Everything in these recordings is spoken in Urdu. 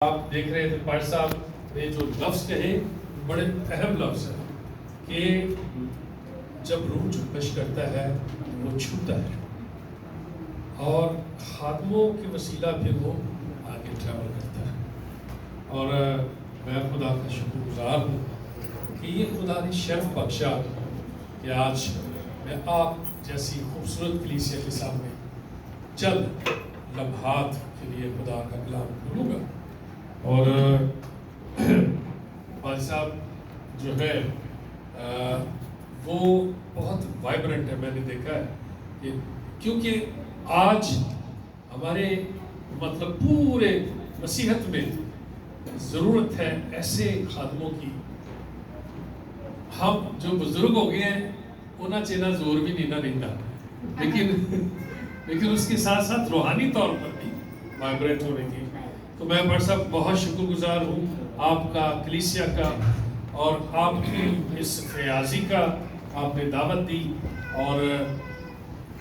آپ دیکھ رہے تھے پاش صاحب نے جو لفظ کہے بڑے اہم لفظ ہیں کہ جب روح جنبش کرتا ہے وہ چھوتا ہے اور خادموں کے وسیلہ پھر وہ آگے ٹریول کرتا ہے. اور میں خدا کا شکر گزار ہوں کہ یہ خدا نے شرف بخشا کہ آج میں آپ جیسی خوبصورت کلیسیا کے سامنے چند لمحات کے لیے خدا کا کلام کھولوں گا. اور فاضل صاحب جو ہے وہ بہت وائبرنٹ ہے. میں نے دیکھا ہے کہ کیونکہ آج ہمارے مطلب پورے مسیحت میں ضرورت ہے ایسے خادموں کی. ہم جو بزرگ ہو گئے ہیں انہیں چینا زور بھی نہیں نہ رہتا لیکن اس کے ساتھ ساتھ روحانی طور پر بھی وائبرنٹ ہونے کی. تو میں بڑا صاحب بہت شکر گزار ہوں آپ کا کلیسیا کا اور آپ کی اس فیاضی کا آپ نے دعوت دی. اور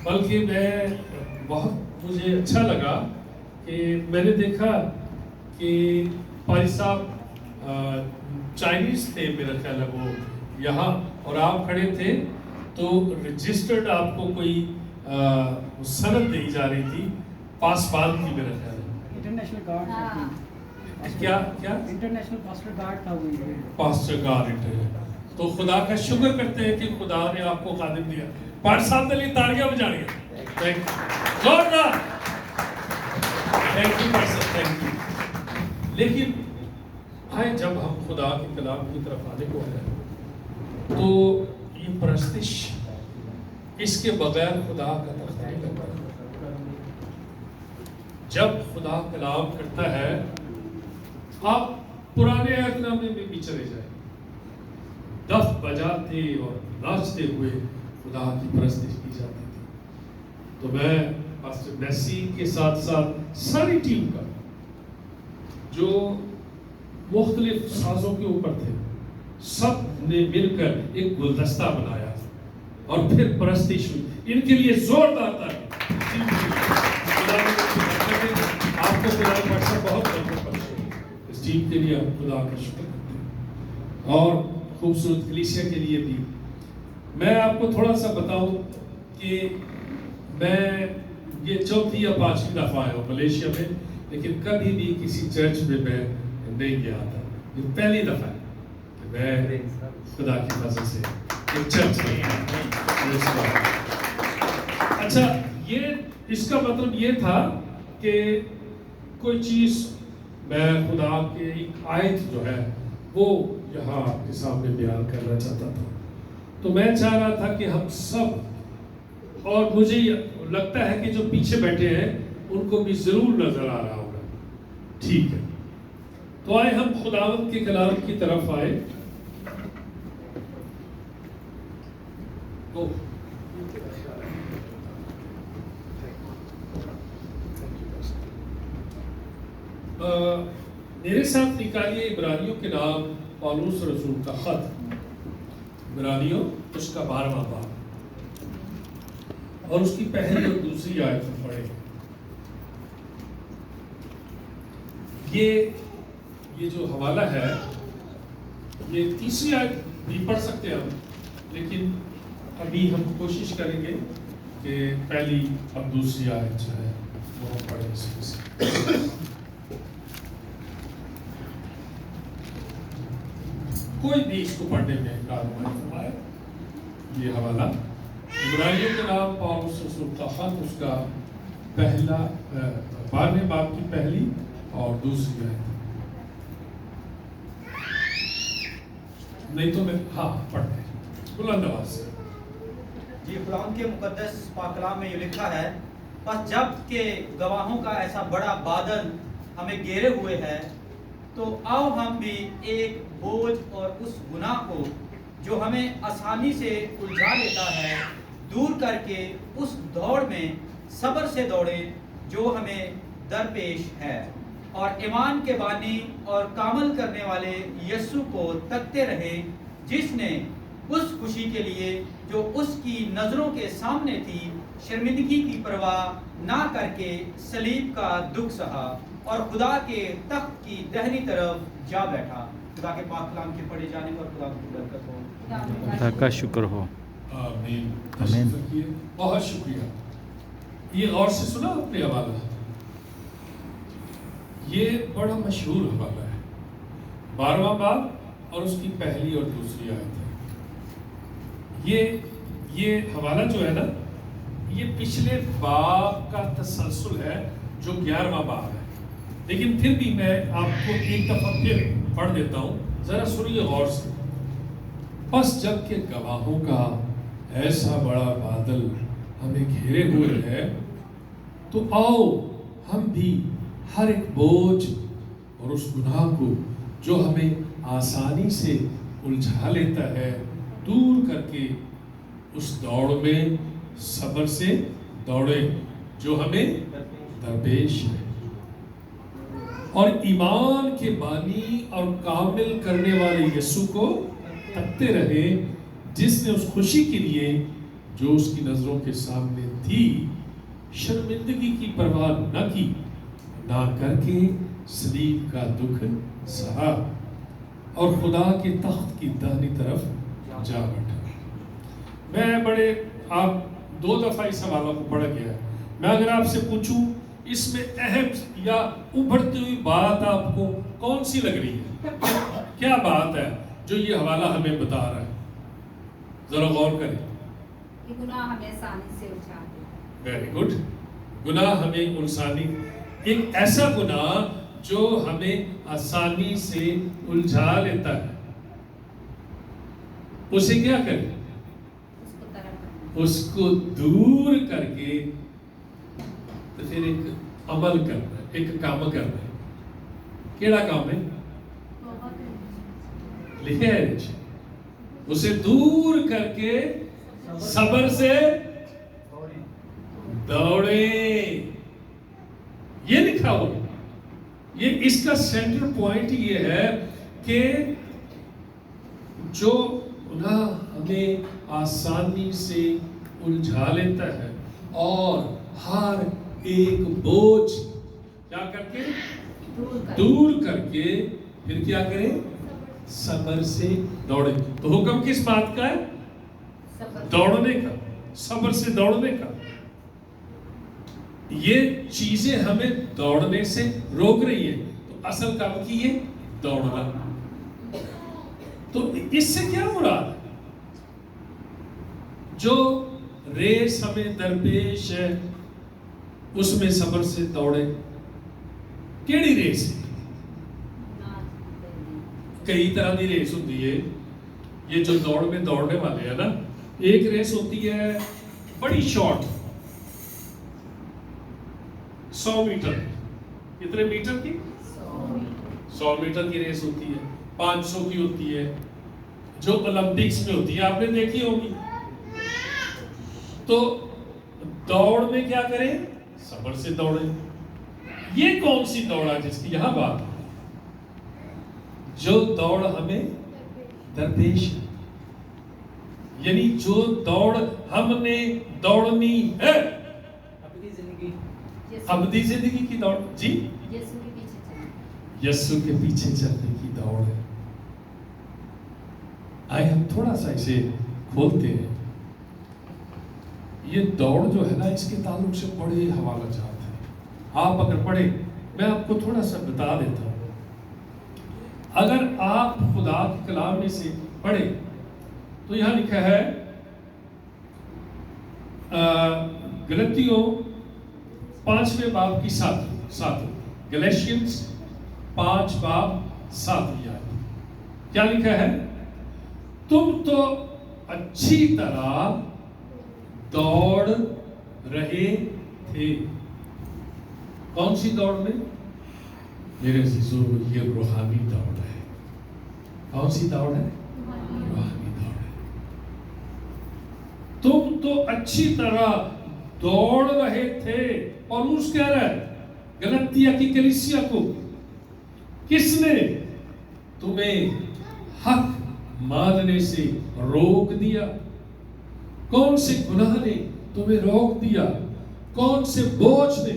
بلکہ میں بہت مجھے اچھا لگا کہ میں نے دیکھا کہ پاری صاحب چائنیز تھے میرا خیال ہے وہ یہاں اور آپ کھڑے تھے تو رجسٹرڈ آپ کو کوئی سند دی جا رہی تھی پاسپورٹ کی میرا خیال ہے انٹرنیشنل گارڈ کیا انٹرنیشنل پاسٹر گارڈ تھا وہ پاسٹر گارڈ. تو خدا کا شکر کرتے ہیں کہ خدا نے آپ کو خادم دیا. پاٹ صاحب کے لیے تالیاں بجائیں گے. زوردار تھینک یو پاٹ صاحب تھینک یو. لیکن آئے جب ہم خدا کے کلام کی طرف آنے کو ہے تو یہ پرستش اس کے بغیر خدا کا تخت نہیں لگتا. جب خدا کلام کرتا ہے آپ پرانے عہد نامے میں بھی چلے جائیں دف بجاتے اور ناچتے ہوئے خدا کی پرستش کی جاتی تھی. تو میں پاسٹر میسی کے ساتھ ساتھ ساری ٹیم کا جو مختلف سازوں کے اوپر تھے سب نے مل کر ایک گلدستہ بنایا اور پھر پرستش ہوئی. ان کے لیے زوردار تھا. آپ کو خدا کا بہت برکت بخشے. اس ٹیم کے لیے خدا کا شکر کرتے ہیں اور خوبصورت کلیسیا کے لیے بھی. میں آپ کو تھوڑا سا بتاؤں کہ میں یہ چوتھی یا پانچویں دفعہ آیا ہوں ملیشیا میں لیکن کبھی بھی کسی چرچ میں میں نہیں گیا تھا. یہ پہلی دفعہ ہے کہ میں خدا کی فضل سے ایک چرچ میں. اچھا یہ اس کا مطلب یہ تھا کہ کوئی چیز میں خدا کے ایک آیت جو ہے وہ یہاں آپ کے سامنے بیان کرنا چاہتا تھا. تو میں چاہ رہا تھا کہ ہم سب اور مجھے لگتا ہے کہ جو پیچھے بیٹھے ہیں ان کو بھی ضرور نظر آ رہا ہوگا. ٹھیک ہے تو آئے ہم خداوند کے کلام کی طرف آئے. تو میرے ساتھ نکالیے عبرانیوں کے نام پالوس رسول کا خط. عبرانیوں اس کا 12واں باب اور اس کی پہلی اور دوسری آیت پڑھیں. یہ جو حوالہ ہے یہ تیسری آیت بھی پڑھ سکتے ہیں ہم لیکن ابھی ہم کوشش کریں گے کہ پہلی اور دوسری آیت جو ہے وہ پڑھیں اس میں سے. کوئی بھی اس کو پڑھنے میں کاروائی فرمائے. یہ حوالہ عبرانیوں کے نام پالوس رسول کا خط اس کا پہلا 12ویں باب کی پہلی اور دوسری آیت. نہیں تو میں ہاں پڑھتے ہیں بلند آواز سے. جی قرآن کے مقدس پاک کلام میں یہ لکھا ہے پس جب کہ گواہوں کا ایسا بڑا بادل ہمیں گھیرے ہوئے ہے تو آؤ ہم بھی ایک بوجھ اور اس گناہ کو جو ہمیں آسانی سے الجھا لیتا ہے دور کر کے اس دوڑ میں صبر سے دوڑیں جو ہمیں درپیش ہے اور ایمان کے بانی اور کامل کرنے والے یسوع کو تکتے رہیں جس نے اس خوشی کے لیے جو اس کی نظروں کے سامنے تھی شرمندگی کی پرواہ نہ کر کے صلیب کا دکھ سہا اور خدا کے تخت کی دہنی طرف جا بیٹھا. خدا کے پاک کلام کے پڑھے جانے پر خدا کی برکت ہو. خدا کا شکر ہو. آمین. آمین. بہت شکریہ. یہ غور سے سنا آپ نے حوالہ؟ یہ بڑا مشہور حوالہ ہے. 12واں باب اور اس کی پہلی اور دوسری آیت ہے. یہ حوالہ جو ہے نا، یہ پچھلے باب کا تسلسل ہے جو 11واں باب ہے. لیکن پھر بھی میں آپ کو ایک دفعہ پھر پڑھ دیتا ہوں، ذرا سنیے غور سے. بس جب کہ گواہوں کا ایسا بڑا بادل ہمیں گھیرے ہوئے ہے، تو آؤ ہم بھی ہر ایک بوجھ اور اس گناہ کو جو ہمیں آسانی سے الجھا لیتا ہے دور کر کے اس دوڑ میں صبر سے دوڑے جو ہمیں درپیش ہے، اور ایمان کے بانی اور کامل کرنے والے یسوع کو تکتے رہے، جس نے اس خوشی کے لیے جو اس کی نظروں کے سامنے تھی شرمندگی کی پرواہ نہ کی، نہ کر کے صلیب کا دکھ سہا اور خدا کے تخت کی دہنی طرف جا بیٹھا. میں آپ 2 دفعہ اس حوالہ کو پڑھ گیا. میں اگر آپ سے پوچھوں اس میں اہم یا ابھرتی ہوئی بات آپ کو کون سی لگ رہی ہے؟ کیا بات ہے جو یہ حوالہ ہمیں بتا رہا ہے؟ ذرا غور کریں. گناہ ہمیں آسانی سے الجھا دیتا ہے. Very good. گناہ ہمیں ایک ایسا گناہ جو ہمیں آسانی سے الجھا لیتا ہے، اسے کیا کریں؟ اس کو دور کر کے تو پھر ایک عمل کرنا ہے، ایک کام کرنا ہے. کیڑا کام ہے؟ لکھے ہے اسے دور کر کے صبر سے دوڑے. یہ لکھا ہوا. یہ اس کا سینٹر پوائنٹ یہ ہے کہ جو گناہ ہمیں آسانی سے الجھا لیتا ہے اور ہر ایک بوجھ کیا کر کے دور کر کے پھر کیا کریں؟ صبر سے دوڑے. تو حکم کس بات کا ہے؟ دوڑنے کا، صبر سے دوڑنے کا. یہ چیزیں ہمیں دوڑنے سے روک رہی ہیں، تو اصل کام کی ہے دوڑنا. تو اس سے کیا مراد ہے؟ جو ریس ہمیں درپیش ہے اس میں صبر سے دوڑے. کیڑی ریس ہے؟ کئی طرح کی ریس ہوتی ہے. یہ جو دوڑ میں دوڑنے والے ہیں نا، ایک ریس ہوتی ہے بڑی شارٹ، 100 میٹر. کتنے میٹر کی؟ 100 میٹر کی ریس ہوتی ہے. 500 کی ہوتی ہے جو اولمپکس میں ہوتی ہے، آپ نے دیکھی ہوگی. تو دوڑ میں کیا کریں؟ صبر سے دوڑیں. یہ کون سی دوڑ ہے جس کی یہاں بات ہے؟ جو دوڑ ہمیں درپیش ہے، یعنی جو دوڑ ہم نے دوڑنی ہے ابدی زندگی کی دوڑ. جی، یسوع کے پیچھے چلنے کی دوڑ ہے. آئے ہم تھوڑا سا اسے کھولتے ہیں. یہ دوڑ جو ہے نا، اس کے تعلق سے بڑے حوالہ جات ہیں. آپ اگر پڑھیں، میں آپ کو تھوڑا سا بتا دیتا ہوں. اگر آپ خدا کے کلام میں سے پڑھیں تو یہاں لکھا ہے گلتیوں 5ویں باب کی 7 گلیشینز 5 باب 7 آیت. کیا لکھا ہے؟ تم تو اچھی طرح دوڑ رہے تھے. کون سی دوڑ میں؟ میرے عزیزو، یہ روحانی دوڑ ہے. کون سی دوڑ ہے؟ روحانی دوڑ ہے. تم تو اچھی طرح دوڑ رہے تھے. پولس کہہ رہا ہے گلتیہ کی کلیسیا کو، کس نے تمہیں حق ماننے سے روک دیا؟ کون سے گناہ نے تمہیں روک دیا؟ کون سے بوجھ نے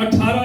18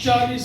40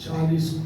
40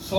100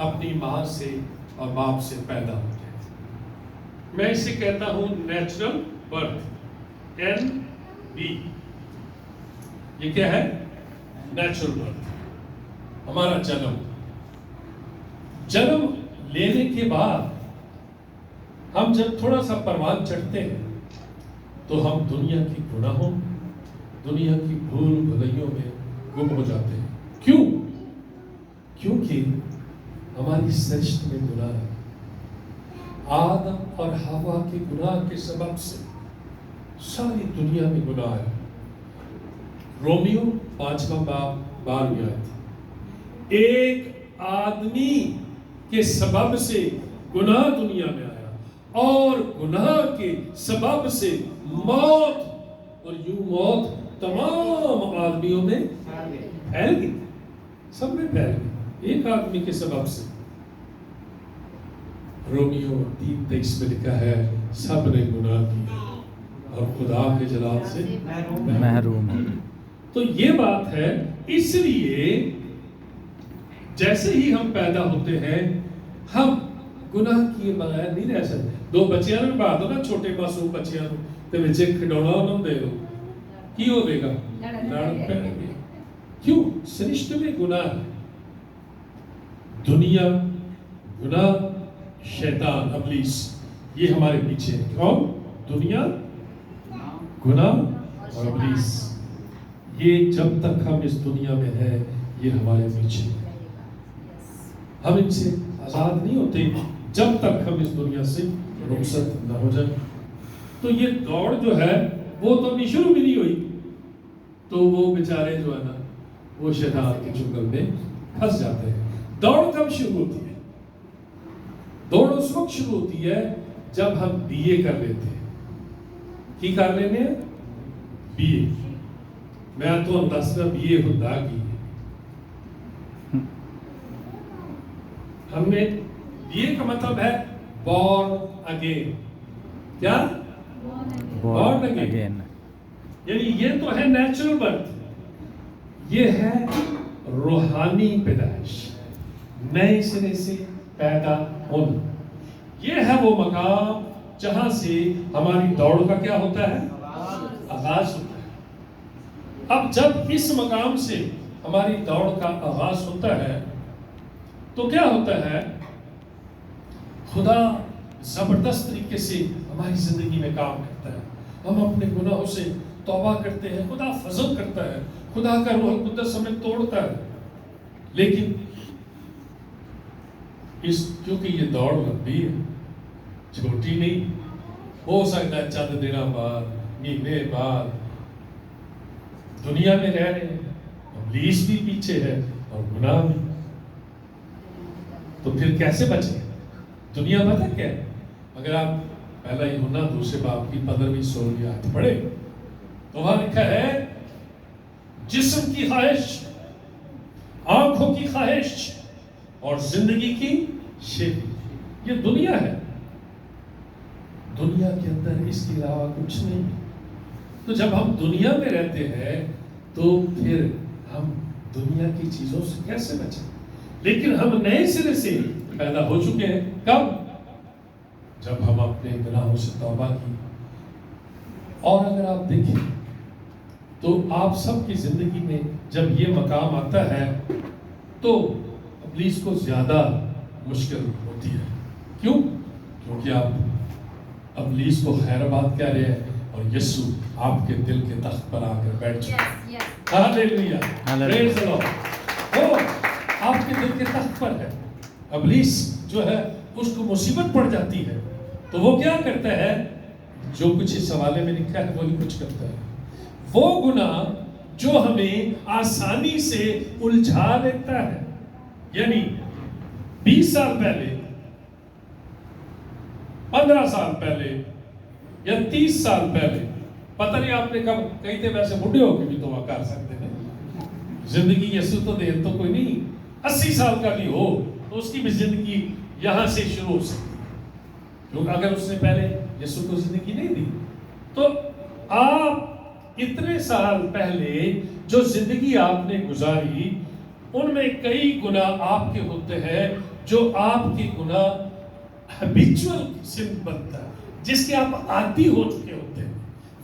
اپنی ماں سے اور باپ سے پیدا ہوتے ہیں. میں اسے کہتا ہوں نیچرل برتھ, NB. یہ کیا ہے؟ نیچرل برتھ, ہمارا جنم. جنم لینے کے بعد ہم جب تھوڑا سا پروان چڑھتے ہیں تو ہم دنیا کی گناہوں, دنیا کی بھول بھلائیوں میں گم ہو جاتے ہیں. کیوں؟ کیونکہ ہماری سرشت میں گناہ ہے. آدم اور حوا کے گناہ کے سبب سے ساری دنیا میں گناہ ہے. رومیو 5واں باب 12ویں آیت. ایک آدمی کے سبب سے گناہ دنیا میں آیا اور گناہ کے سبب سے موت, اور یوں موت تمام آدمیوں میں پھیل گئی, سب میں پھیل گئی ایک آدمی کے سبب سے. رومیو 3:23 میں لکھا ہے سب نے گناہ کیا اور خدا کے جلال سے محروم ہو. تو یہ بات ہے. اس لیے جیسے ہی ہم پیدا ہوتے ہیں ہم گناہ کیے بغیر نہیں رہ سکتے. دو بچیاں میں بات ہو نا, چھوٹے معصوم بچیاں تے وچ کھڈونا انہوں دے دو کی ہوے گا, لڑ پڑیں گے. کیوں؟ سرشت میں گناہ ہے. دنیا, گناہ, شیطان, ابلیس, یہ ہمارے پیچھے ہے. کون؟ دنیا, گناہ اور ابلیس. یہ جب تک ہم اس دنیا میں ہیں یہ ہمارے پیچھے ہے. ہم ان سے آزاد نہیں ہوتے جب تک ہم اس دنیا سے رخصت نہ ہو جائیں. تو یہ دوڑ جو ہے وہ تو ابھی شروع بھی نہیں ہوئی, تو وہ بیچارے جو ہے نا وہ شیطان کے چنگل میں پھنس جاتے ہیں. دوڑ کب شروع ہوتی ہے؟ دوڑ اس وقت شروع ہوتی ہے جب ہم BA کر لیتے ہیں. کی کر لینے ہیں؟ BA. میں تو دسنا BA ہوتا کی ہم نے BA کا مطلب ہے born again. کیا؟ born again. یعنی یہ تو ہے نیچرل برتھ, یہ ہے روحانی پیدائش, نئے سرے سے پیدا ہونا. یہ ہے وہ مقام جہاں سے ہماری دوڑ کا کیا ہوتا ہے؟ آغاز ہوتا ہے. اب جب اس مقام سے ہماری دوڑ کا آغاز ہوتا ہے تو کیا ہوتا ہے؟ خدا زبردست طریقے سے ہماری زندگی میں کام کرتا ہے. ہم اپنے گناہوں سے توبہ کرتے ہیں, خدا فضل کرتا ہے, خدا کا روح القدس ہمیں توڑتا ہے. لیکن کیونکہ یہ دوڑ لمبی ہے, چھوٹی نہیں. ہو سکتا ہے چند دنوں بعد, مہینے بعد دنیا میں رہ رہے ہیں, ابلیس بھی پیچھے ہے اور گناہ بھی. تو پھر کیسے بچیں؟ دنیا پتہ کیا ہے؟ اگر آپ پہلا یوحنا 2 باب کی 15-16 آیت پڑھے تو وہاں لکھا ہے جسم کی خواہش, آنکھوں کی خواہش اور زندگی کی شیخی. یہ دنیا ہے, دنیا کے اندر اس کے علاوہ کچھ نہیں. تو جب ہم دنیا میں رہتے ہیں تو پھر ہم دنیا کی چیزوں سے کیسے بچیں؟ لیکن ہم نئے سرے سے پیدا ہو چکے ہیں. کب؟ جب ہم اپنے گناہوں سے توبہ کی. اور اگر آپ دیکھیں تو آپ سب کی زندگی میں جب یہ مقام آتا ہے تو ابلیس کو زیادہ مشکل ہوتی ہے. کیوں؟ کیونکہ آپ ابلیس کو خیر بات کہہ رہے ہیں اور یسوع آپ کے دل کے تخت پر آ کر بیٹھ چکے ہیں. ہاللیلویا, پریز دی لارڈ. وہ آپ کے دل کے تخت پر ہے. ابلیس جو ہے اس کو مصیبت پڑ جاتی ہے تو وہ کیا کرتا ہے؟ جو کچھ اس حوالے میں لکھا ہے وہی کچھ کرتا ہے. وہ گناہ جو ہمیں آسانی سے الجھا دیتا ہے, یعنی 20 سال پہلے, 15 سال پہلے یا 30 سال پہلے, پتہ نہیں آپ نے کب, کہیں تھے ویسے بڑھے ہو کے بھی دعا کر سکتے ہیں. زندگی یسوع تو دیر تو کوئی نہیں, 80 سال کا بھی ہو تو اس کی بھی زندگی یہاں سے شروع ہو سکتی ہے. کیونکہ اگر اس نے پہلے یسوع کو زندگی نہیں دی تو آپ اتنے سال پہلے جو زندگی آپ نے گزاری ان میں کئی گناہ آپ کے ہوتے ہیں جو آپ کے گناہ ہیبیچول سن بنتا ہے، جس کے آپ عادی ہو چکے ہوتے ہیں،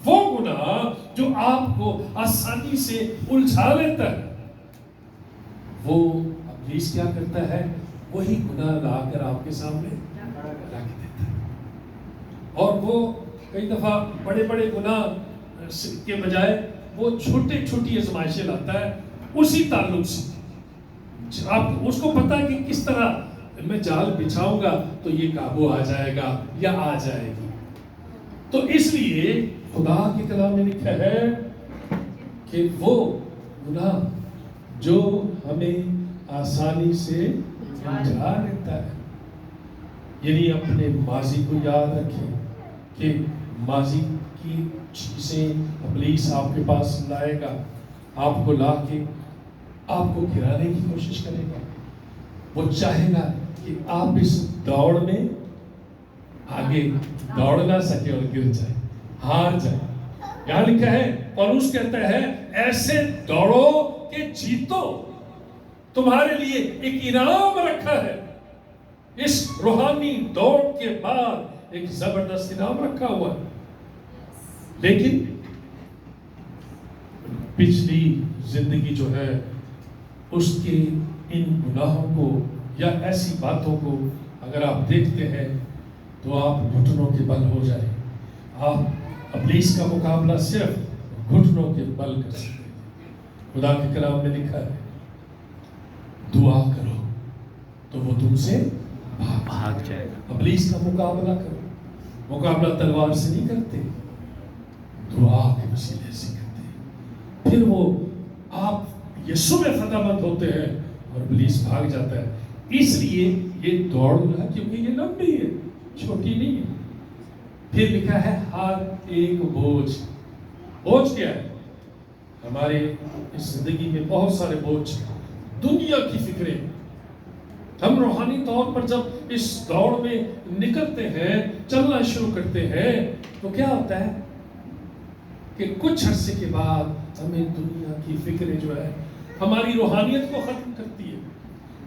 وہ گناہ جو آپ کو آسانی سے الجھا لیتا ہے، وہ ابلیس کیا کرتا ہے؟ وہی گناہ لا کر آپ کے سامنے رکھ دیتا ہے، اور وہ کئی دفعہ بڑے بڑے گناہ کے بجائے وہ چھوٹی چھوٹی آزمائشیں لاتا ہے اسی تعلق سے۔ آپ اس کو پتا ہے کہ کس طرح میں جال بچھاؤں گا تو یہ قابو آ جائے گا یا آ جائے گی۔ تو اس لیے خدا کے کلام میں لکھا ہے کہ وہ گناہ جو ہمیں آسانی سے الجھا لیتا ہے، یعنی اپنے ماضی کو یاد رکھیں کہ ماضی کی چیزیں ابلیس آپ کے پاس لائے گا، آپ کو لا کے آپ کو گرانے کی کوشش کرے گا۔ وہ چاہے گا کہ آپ اس دوڑ میں آگے دوڑ نہ سکے اور گر جائے، ہار جائے۔ یہاں لکھا ہے، پولس کہتا ہے ایسے دوڑو کہ جیتو، تمہارے لیے ایک انعام رکھا ہے۔ اس روحانی دوڑ کے بعد ایک زبردست انعام رکھا ہوا ہے، لیکن پچھلی زندگی جو ہے اس کے ان گناہوں کو یا ایسی باتوں کو اگر آپ دیکھتے ہیں تو آپ گھٹنوں کے بل ہو جائیں۔ آپ ابلیس کا مقابلہ صرف گھٹنوں کے بل کر سکتے ہیں۔ خدا کے کلام میں لکھا ہے دعا کرو تو وہ تم سے بھاگ جائے گا۔ ابلیس کا مقابلہ کرو، مقابلہ تلوار سے نہیں کرتے، دعا کے وسیلے سے کرتے ہیں، پھر وہ آپ یسوع میں فتح مند ہوتے ہیں اور ابلیس بھاگ جاتا ہے۔ اس لیے یہ دوڑ ہے کیونکہ یہ لمبی ہے، چھوٹی نہیں ہے۔ پھر لکھا ہے ہر ایک بوجھ۔ بوجھ کیا ہے؟ ہمارے اس زندگی میں بہت سارے بوجھ، دنیا کی فکریں۔ ہم روحانی طور پر جب اس دوڑ میں نکلتے ہیں، چلنا شروع کرتے ہیں، تو کیا ہوتا ہے کہ کچھ عرصے کے بعد ہمیں دنیا کی فکریں جو ہے ہماری روحانیت کو ختم کرتی ہے۔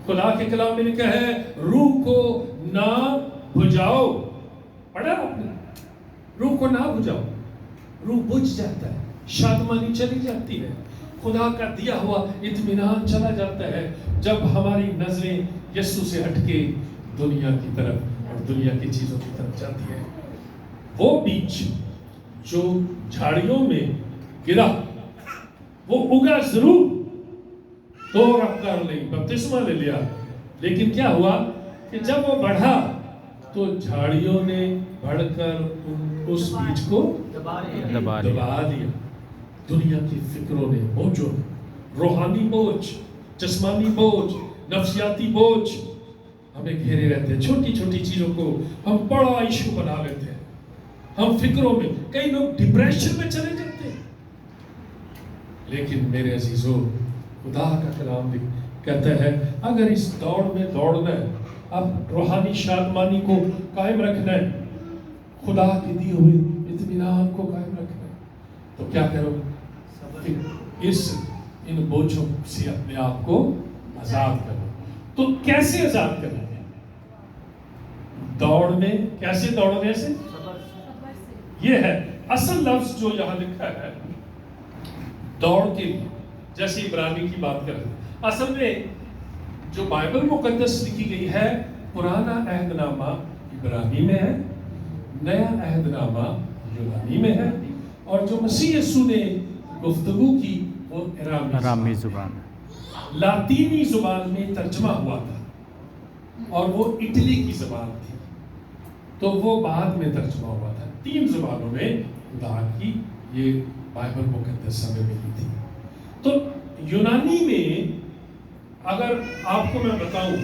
خدا کے کلام میں لکھا ہے روح کو نہ بجھاؤ۔ پڑھا آپ نے؟ روح کو نہ بجھاؤ، روح بجھ جاتا ہے، شادمانی چلی جاتی ہے، خدا کا دیا ہوا اطمینان چلا جاتا ہے جب ہماری نظریں یسوع سے ہٹ کے دنیا کی طرف اور دنیا کی چیزوں کی طرف جاتی ہے۔ وہ بیج جو جھاڑیوں میں گرا وہ اگا ضرور، تو رفتار نہیں، بپتسمہ لے لیا، لیکن کیا ہوا کہ جب وہ بڑھا تو جھاڑیوں نے بڑھ کر اس بیج کو دبا دیا۔ دنیا کی فکروں نے بوجھوں، روحانی بوجھ، جسمانی بوجھ، نفسیاتی بوجھ ہمیں گھیرے رہتے ہیں۔ چھوٹی چھوٹی چیزوں کو ہم بڑا ایشو بنا لیتے ہیں، ہم فکروں میں، کئی لوگ ڈپریشن میں چلے جاتے ہیں۔ لیکن میرے عزیزوں، خدا کا کلام بھی کہتا ہے اگر اس دوڑ میں دوڑنا ہے، اب روحانی شادمانی کو قائم رکھنا ہے، خدا کے دیے ہوئے اطمینان کو قائم رکھنا ہے، تو کیا کرو؟ ان بوجھوں سے اپنے آپ کو آزاد کرو۔ تو کیسے آزاد کرنا ہے؟ دوڑ میں کیسے دوڑنے سے؟ یہ ہے اصل لفظ جو یہاں لکھا ہے دوڑ کے لیے، جیسے عبرانی کی بات کریں، اصل میں جو بائبل مقدس لکھی گئی ہے پرانا عہد نامہ عبرانی میں ہے، نیا عہد نامہ یونانی میں ہے، اور جو مسیح یسوع نے گفتگو کی وہ ارامی زبان، لاطینی زبان میں ترجمہ ہوا تھا، اور وہ اٹلی کی زبان تھی، تو وہ بعد میں ترجمہ ہوا تھا۔ 3 زبانوں میں خدا کی یہ بائبل مقدس ہمیں ملی تھی۔ تو یونانی میں اگر آپ کو میں بتاؤں،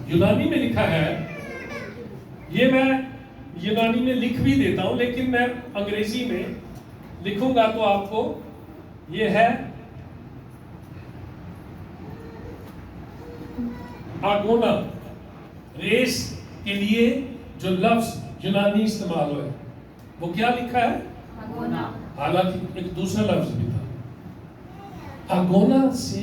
یونانی میں لکھا ہے، یہ میں یونانی میں لکھ بھی دیتا ہوں لیکن میں انگریزی میں لکھوں گا تو آپ کو یہ ہے آگونا، ریس کے لیے جو لفظ یونانی استعمال ہوئے وہ کیا لکھا ہے؟ آگونا۔ حالانکہ ایک دوسرا لفظ بھی تھا۔ آگونا سے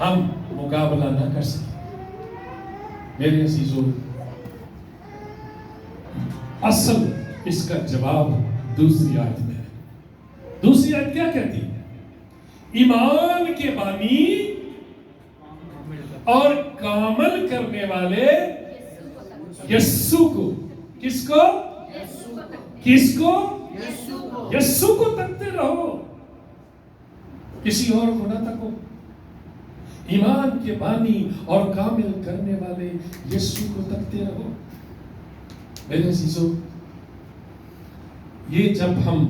ہم مقابلہ نہ کر سکیں. میرے عزیزوں، اصل اس کا جواب دوسری آیت میں ہے. دوسری آیت کیا کہتی ہے؟ ایمان کے بانی اور کامل کرنے والے یسوع کو. کس کو؟ کس کو؟ یسوع کو تکتے رہو، کسی اور کو نہ تکو. ایمان کے بانی اور کامل کرنے والے یسوع کو تکتے رہو. میرے عزیزوں، یہ جب ہم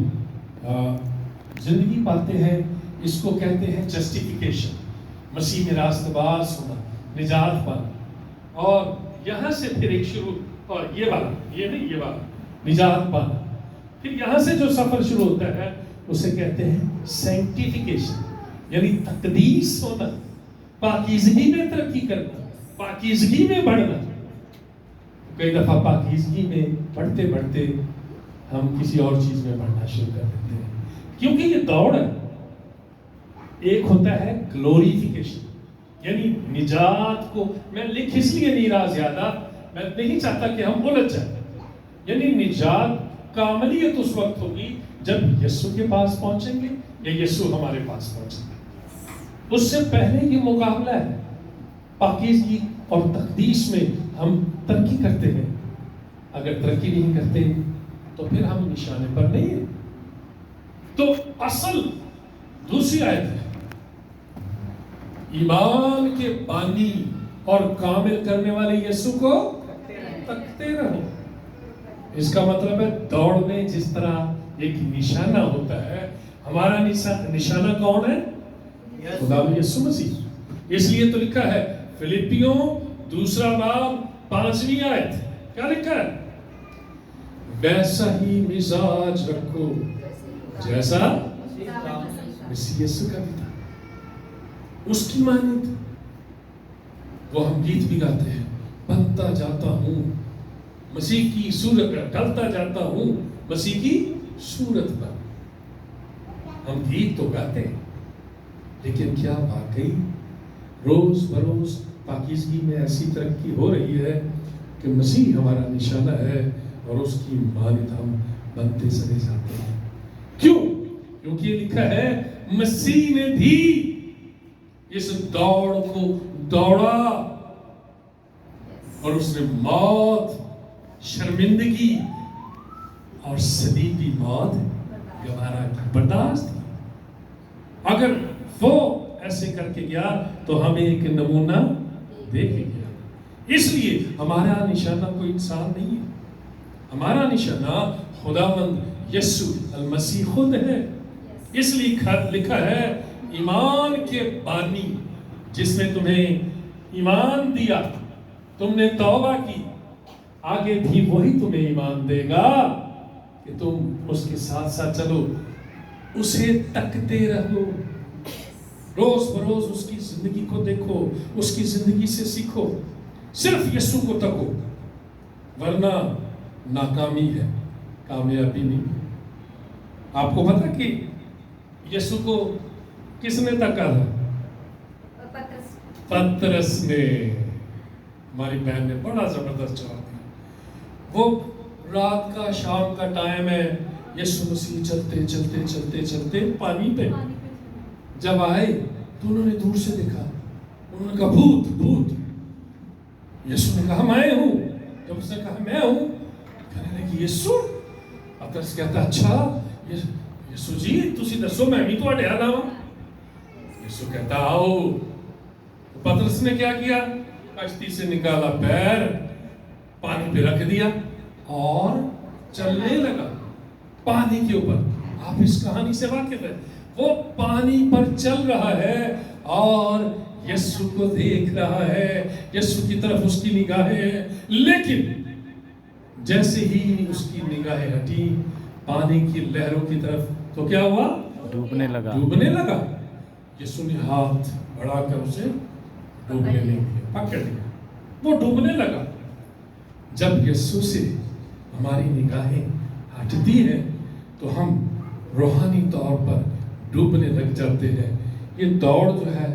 زندگی پاتے ہیں، اس کو کہتے ہیں جسٹیفیکیشن. مسیح میں راست باز ہونا، نجات پانا. اور یہاں سے پھر ایک شروع، اور یہ والا، یہ نہیں، یہ والا نجات پانا. پھر یہاں سے جو سفر شروع ہوتا ہے اسے کہتے ہیں سینکٹیفیکیشن، یعنی تقدیس ہونا، پاکیزگی میں ترقی کرنا، پاکیزگی میں بڑھنا. کئی دفعہ پاکیزگی میں بڑھتے بڑھتے ہم کسی اور چیز میں بڑھنا شروع کر دیتے ہیں، کیونکہ یہ دوڑ ہے. ایک ہوتا ہے گلوریفیکیشن، یعنی نجات کو میں لکھ اس لیے نہیں رہا زیادہ، میں نہیں چاہتا کہ ہم الجھ جائیں. یعنی نجات کاملیت اس وقت ہوگی جب یسوع کے پاس پہنچیں گے یا یسوع ہمارے پاس پہنچیں گے. اس سے پہلے یہ مقابلہ ہے. پاکیزگی اور تقدیس میں ہم ترقی کرتے ہیں. اگر ترقی نہیں کرتے تو پھر ہم نشانے پر نہیں ہیں. تو اصل دوسری آیت ہے، ایمان کے بانی اور کامل کرنے والے یسوع کو تکتے رہو. اس کا مطلب ہے دوڑ میں جس طرح ایک نشانہ ہوتا ہے، ہمارا نشانہ کون ہے؟ خدا یسوع مسیح. اس لیے تو لکھا ہے فلپیوں 2 باب 5 آیت، کیا لکھا ہے؟ ویسا ہی مزاج رکھو جیسا مسیح یسوع کا بھی تھا. اس کی مانند وہ ہم گیت بھی گاتے ہیں، بنتا جاتا ہوں مسیح کی صورت پر، ڈھلتا جاتا ہوں مسیح کی صورت پر. ہم گیت تو گاتے ہیں، لیکن کیا واقعی روز بروز پاکیزگی میں ایسی ترقی ہو رہی ہے کہ مسیح ہمارا نشانہ ہے اور اس کی مانند ہم بنتے چلے جاتے ہیں؟ کیوں؟ کیونکہ یہ لکھا ہے مسیح نے بھی اس دوڑ کو دوڑا اور اس نے موت، شرمندگی اور صلیبی موت گوارا کی، برداشت کی. اگر وہ ایسے کر کے گیا تو ہمیں ایک نمونہ دے کے گیا. اس لیے ہمارا نشانہ کوئی انسان نہیں ہے، ہمارا نشانہ خداوند یسوع المسیح خود ہے. اس لیے لکھا ہے ایمان کے بانی، جس نے تمہیں ایمان دیا، تم نے توبہ کی، آگے بھی وہی تمہیں ایمان دے گا کہ تم اس کے ساتھ ساتھ چلو، اسے تکتے رہو، روز بروز اس کی زندگی کو دیکھو، اس کی زندگی سے سیکھو. صرف یسوع کو تکو، ورنہ ناکامی ہے، کامیابی نہیں. آپ کو پتا کہ یسوع کو کس نے تکا تھا؟ پترس نے. ہماری بہن نے بڑا زبردست جواب دیا. وہ رات کا، شام کا ٹائم ہے، یسوع مسیح چلتے چلتے چلتے چلتے پانی پہ جب آئے تو انہوں نے دور سے دیکھا، انہوں نے کہا بھوت بھوت. یسوع نے کہا میں ہوں. جب اس نے کہا میں ہوں، کہنے لگی یسوع. پترس کہتا اچھا یسوع جی تسی دسو میں بھی تو اڈیا نا. یسوع کہتا آؤ. پترس نے کیا کیا؟ کشتی سے نکالا پیر، پانی پہ رکھ دیا اور چلنے لگا پانی کے اوپر. آپ اس کہانی سے واقف ہیں. وہ پانی پر چل رہا ہے اور یسوع کو دیکھ رہا ہے، یسوع کی طرف اس کی نگاہیں ہیں. لیکن جیسے ہی اس کی نگاہیں ہٹی پانی کی لہروں کی طرف تو کیا ہوا؟ ڈوبنے لگا. ڈوبنے لگا. یسوع نے ہاتھ بڑھا کر اسے ڈوبنے نہیں دیا، پکڑ لیا. وہ ڈوبنے لگا. جب یسوع سے ہماری نگاہیں ہٹتی ہیں تو ہم روحانی طور پر ڈوبنے لگ جاتے ہیں. یہ دوڑ جو ہے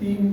3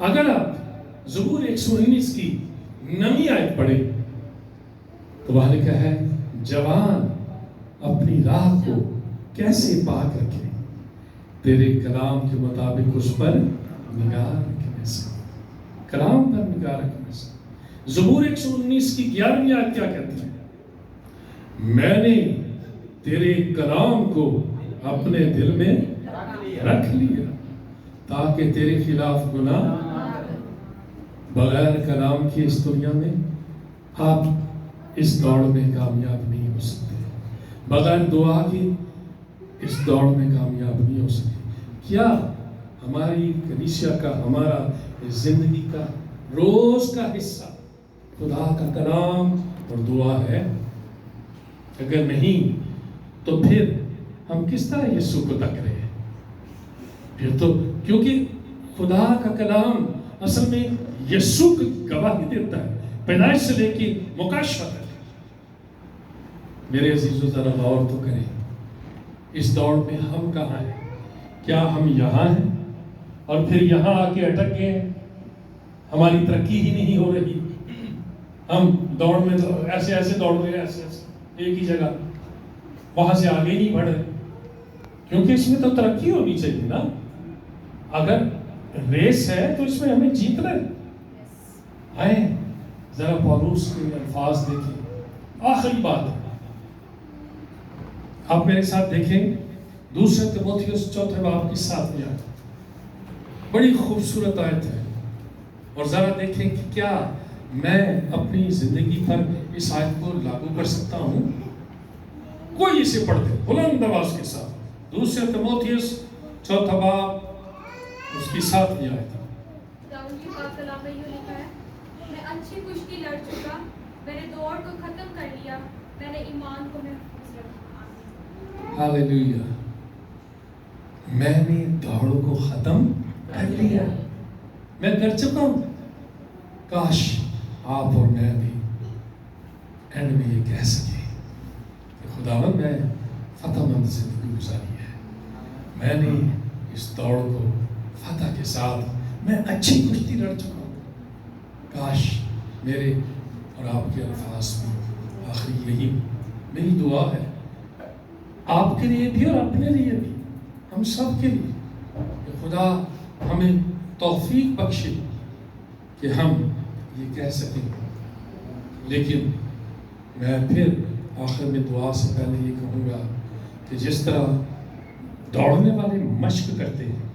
اگر آپ زبور 119 کی 9 آیت پڑھیں تو وہاں لکھا ہے جوان اپنی راہ کو کیسے پاک رکھے تیرے کلام کے مطابق اس پر نگاہ رکھنے سے، کلام پر نگاہ رکھنے سے۔ زبور 119 کی 11ویں آیت کیا کہتی ہے؟ میں نے تیرے کلام کو اپنے دل میں رکھ لیا تاکہ تیرے خلاف گناہ، بغیر کلام کی اس دنیا میں آپ اس دوڑ میں کامیاب نہیں ہو سکتے، بغیر دعا کی اس دوڑ میں کامیاب نہیں ہو سکتے۔ کیا ہماری کلیسیا کا، ہمارا زندگی کا روز کا حصہ خدا کا کلام اور دعا ہے؟ اگر نہیں تو پھر ہم کس طرح یسوع کو تک رہے ہیں؟ پھر تو کیونکہ خدا کا کلام اصل میں یسوع کی گواہی دیتا ہے، پیدائش سے لے کے مکاشفہ تک۔ میرے عزیزو ذرا غور تو کریں، اس دوڑ میں ہم کہاں ہیں؟ کیا ہم یہاں ہیں اور پھر یہاں آ کے اٹک گئے ہیں؟ ہماری ترقی ہی نہیں ہو رہی، ہم دوڑ میں تو ایسے ایسے دوڑ رہے ہیں، ایسے ایسے ایک ہی جگہ، وہاں سے آگے نہیں بڑھ رہے، کیونکہ اس میں تو ترقی ہونی چاہیے نا۔ اگر ریس ہے تو اس میں ہمیں جیتنا ہے۔ آئیں ذرا پولس کے الفاظ دیکھیں، آخری بات آپ میرے ساتھ دیکھیں، دوسرے تیموتھیوس 4 باب کی 7ویں آیت، بڑی خوبصورت آیت ہے، اور ذرا دیکھیں کہ کیا میں اپنی زندگی پر اس آیت کو لاگو کر سکتا ہوں؟ کوئی اسے پڑھ دے بلند آواز کے ساتھ، دوسرے تیموتھیوس 4 باب اس کی 7ویں آیت۔ داؤد کی پاک کلام میں یوں لکھا ہے، میں اچھی کشتی لڑ چکا، میں نے دوڑ کو ختم کر لیا، میں نے ایمان کو محفوظ رکھا۔ ہاللیلویا، میں نے دوڑ کو ختم کر لیا، میں کر چکا ہوں۔ کاش آپ اور میں بھی اینڈ میں یہ کہہ سکیں کہ خداوند میں فتح مند زندگی گزاری ہے، میں نے اس دوڑ کو فتح کے ساتھ، میں اچھی کشتی لڑ چکا ہوں۔ کاش میرے اور آپ کے الفاظ میں آخری یہی میری دعا ہے، آپ کے لیے بھی اور اپنے لیے بھی، ہم سب کے لیے، کہ خدا ہمیں توفیق بخشے کہ ہم یہ کہہ سکیں۔ لیکن میں پھر آخر میں دعا سے پہلے یہ کہوں گا کہ جس طرح دوڑنے والے مشق کرتے ہیں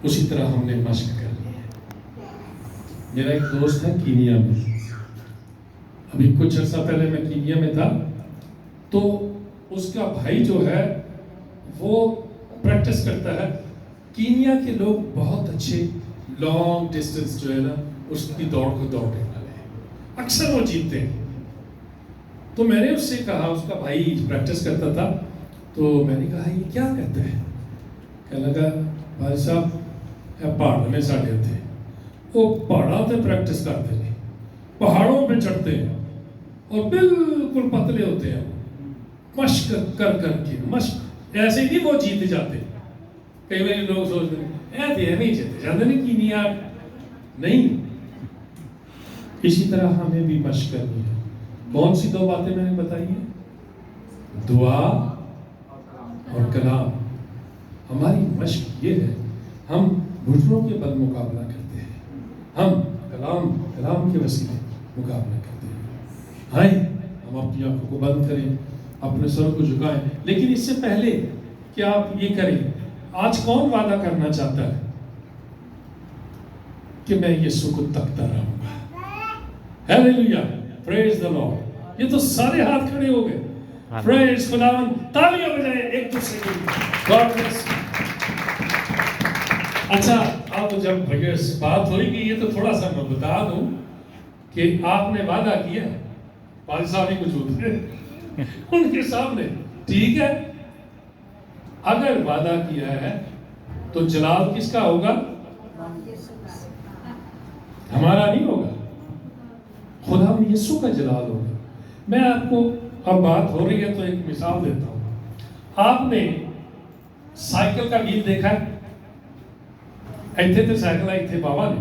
اسی طرح ہم نے مشق کر لی ہے۔ میرا ایک دوست ہے کینیا میں، ابھی کچھ عرصہ پہلے میں کینیا میں تھا، تو اس کا بھائی جو ہے وہ پریکٹس کرتا ہے۔ کینیا کے لوگ بہت اچھے لانگ ڈسٹنس جو ہے نا اس کی دوڑ کو دوڑنے والے ہیں، اکثر وہ جیتتے ہیں۔ تو میں نے اس سے کہا، اس کا بھائی پریکٹس کرتا تھا، تو میں نے کہا یہ کیا کرتا ہے؟ کہنے لگا بھائی صاحب پہاڑ میں ساڑھے تھے، وہ پہاڑوں پہ پریکٹس کرتے ہیں، پہاڑوں پہ چڑھتے ہیں اور بالکل پتلے ہوتے ہیں، مشق کر کے مشق، ایسے ہی وہ جیت جاتے ہیں۔ کئی بار لوگ سوچتے ہیں نہیں جیتے جاتے نہیں کینیا نہیں، اسی طرح ہمیں بھی مشق کرنی ہے۔ کون سی 2 باتیں میں نے بتائی ہیں؟ دعا اور کلام۔ ہماری مشق یہ ہے، ہم گھٹنوں کے بل مقابلہ کرتے ہیں، ہم کلام کے وسیلے مقابلہ کرتے ہیں۔ آئیں ہم اپنی آنکھوں کو بند کریں، اپنے سر کو جھکائیں، لیکن اس سے پہلے کہ آپ یہ کریں، آج کون وعدہ کرنا چاہتا ہے کہ میں یسوع کو تکتا رہوں گا؟ ہیلیلویا، پریز دی لارڈ۔ یہ تو سارے ہاتھ کھڑے ہو گئے، پریز خداوند، تالیاں بجائیں ایک دوسرے کے لیے۔ God bless. اچھا اب جب بات ہو ہی گئی ہے تو تھوڑا سا میں بتا دوں کہ آپ نے وعدہ کیا، پادری صاحب ہی موجود ہیں ان کے سامنے، ٹھیک ہے؟ اگر وعدہ کیا ہے تو جلال کس کا ہوگا؟ ہمارا نہیں ہوگا، خدا یسوع کا جلال ہوگا۔ میں آپ کو اب بات ہو رہی ہے تو ایک مثال دیتا ہوں۔ آپ نے سائیکل کا ویل دیکھا ہے؟ ਇੱਥੇ ਤੇ ਸਾਈਕਲਾਂ ਇੱਥੇ ਬਾਵਾ ਨੇ,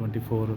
24।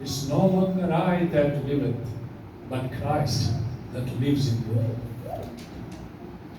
It's no longer I that liveth, but Christ that lives in me.